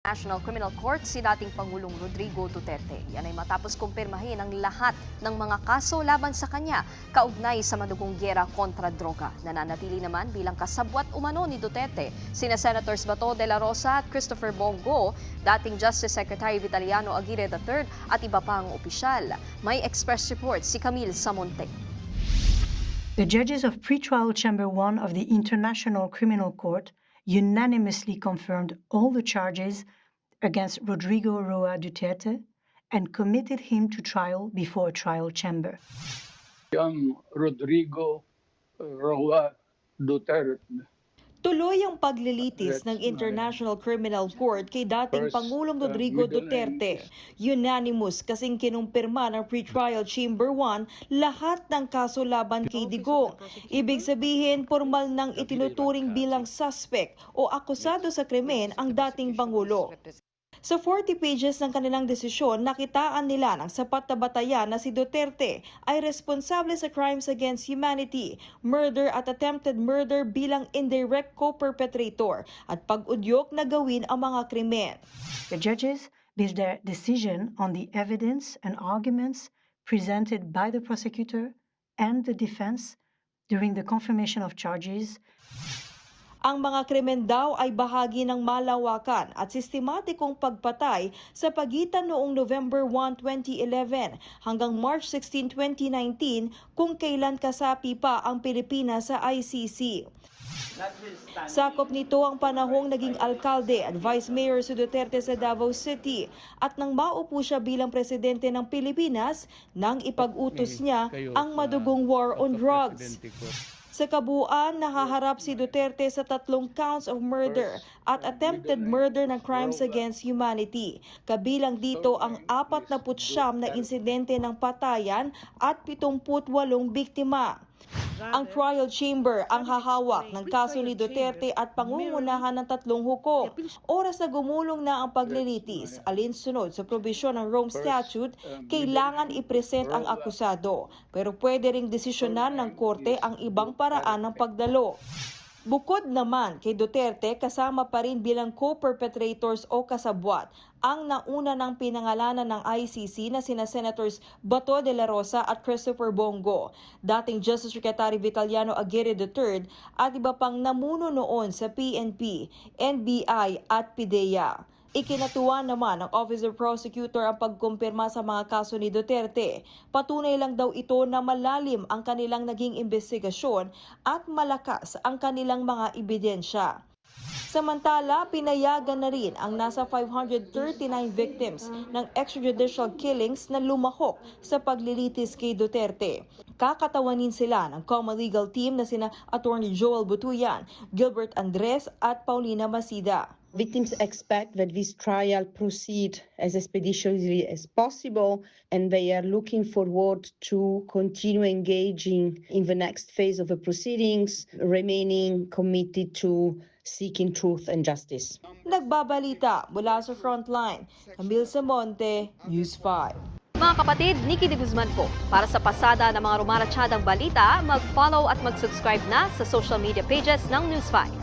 National Criminal Court si dating Pangulong Rodrigo Duterte. Yan ay matapos kumpirmahin ang lahat ng mga kaso laban sa kanya kaugnay sa madugong gyera kontra droga. Nananatili naman bilang kasabwat umano ni Duterte sina Senators Bato de la Rosa at Christopher Bongo, dating Justice Secretary Vitaliano Aguirre III at iba pang opisyal. May express report si Camille Samonte. The judges of Pretrial Chamber 1 of the International Criminal Court unanimously confirmed all the charges against Rodrigo Roa Duterte and committed him to trial before a trial chamber. Young Rodrigo Roa Duterte. Tuloy ang paglilitis ng International Criminal Court kay dating Pangulong Rodrigo Duterte. Unanimous kasing kinumpirma ng Pretrial Chamber 1 lahat ng kaso laban kay Digong. Ibig sabihin, formal nang itinuturing bilang suspect o akusado sa krimen ang dating Pangulo. Sa 40 pages ng kanilang desisyon, nakitaan nila ng sapat na batayan na si Duterte ay responsable sa crimes against humanity, murder at attempted murder bilang indirect co-perpetrator at pag-udyok na gawin ang mga krimen. The judges based their decision on the evidence and arguments presented by the prosecutor and the defense during the confirmation of charges. Ang mga krimen daw ay bahagi ng malawakan at sistematikong pagpatay sa pagitan noong November 1, 2011 hanggang March 16, 2019 kung kailan kasapi pa ang Pilipinas sa ICC. Sakop nito ang panahong naging alkalde at vice mayor si Duterte sa Davao City at nang maupo siya bilang presidente ng Pilipinas nang ipag-utos niya ang madugong war on drugs. Sa kabuuan, nahaharap si Duterte sa 3 counts of murder at attempted murder ng crimes against humanity. Kabilang dito ang 49 na insidente ng patayan at 78 biktima. Ang trial chamber ang hahawak ng kaso ni Duterte at pangungunahan ng 3 hukom. Oras na gumulong na ang paglilitis, alinsunod sa probisyon ng Rome Statute, kailangan ipresent ang akusado. Pero pwede ring desisyonan ng korte ang ibang paraan ng pagdalo. Bukod naman kay Duterte, kasama pa rin bilang co-perpetrators o kasabwat ang nauna ng pinangalanan ng ICC na sina Senators Bato de la Rosa at Christopher Bongo, dating Justice Secretary Vitaliano Aguirre III at iba pang namuno noon sa PNP, NBI at PIDEA. Ikinatuwa naman ng Office of Prosecutor ang pagkumpirma sa mga kaso ni Duterte. Patunay lang daw ito na malalim ang kanilang naging investigasyon at malakas ang kanilang mga ebidensya. Samantala, pinayagan na rin ang nasa 539 victims ng extrajudicial killings na lumahok sa paglilitis kay Duterte. Kakatawanin sila ng common legal team na sina Attorney Joel Butuyan, Gilbert Andres at Paulina Masida. Victims expect that this trial proceed as expeditiously as possible, and they are looking forward to continue engaging in the next phase of the proceedings, remaining committed to seeking truth and justice. Nagbabalita mula sa Frontline, Camille Samonte, News 5. Mga kapatid, Nikki de Guzman po. Para sa pasada ng mga rumaratsyadang balita, mag-follow at mag-subscribe na sa social media pages ng News 5.